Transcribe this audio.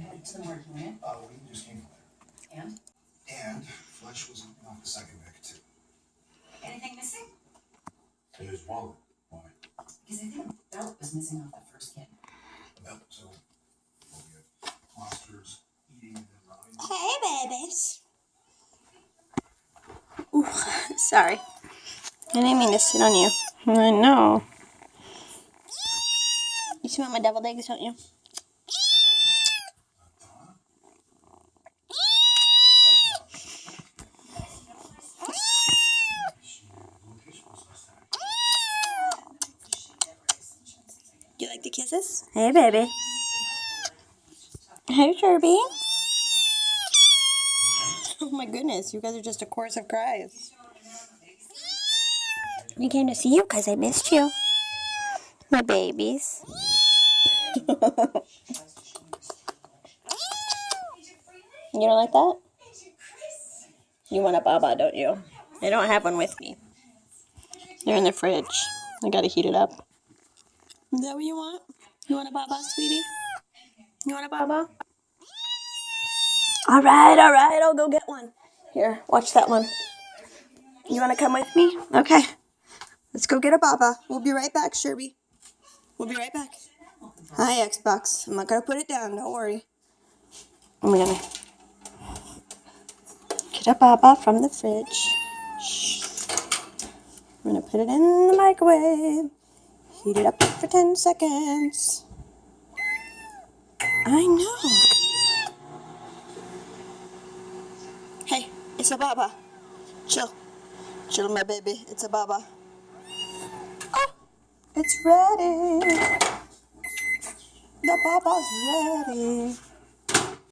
headed to the morgue unit. Oh, we just came from there. And? And flesh was eaten off the second neck, too. Anything missing? His wallet. Why? Because I think the belt was missing off the first kid. The belt, so we'll get monsters eating and then robbing. Hey, babies. Ooh, sorry. I didn't mean to sit on you. I know. You smell my deviled eggs, don't you? You like the kisses? Hey, baby. Hey, Sherby. Oh my goodness, you guys are just a chorus of cries. We came to see you because I missed you. My babies. You don't like that? You want a baba, don't you? I don't have one with me. They're in the fridge. I gotta heat it up. Is that what you want? You want a baba, sweetie? You want a baba? Alright, I'll go get one. Here, watch that one. You want to come with me? Okay. Let's go get a baba. We'll be right back, Sherby. We'll be right back. Hi, Xbox. I'm not going to put it down. Don't worry. I'm going to get a baba from the fridge. Shh. I'm going to put it in the microwave. Heat it up for 10 seconds. I know. Hey, it's a baba. Chill. Chill, my baby. It's a baba. Oh, it's ready. The baba's ready.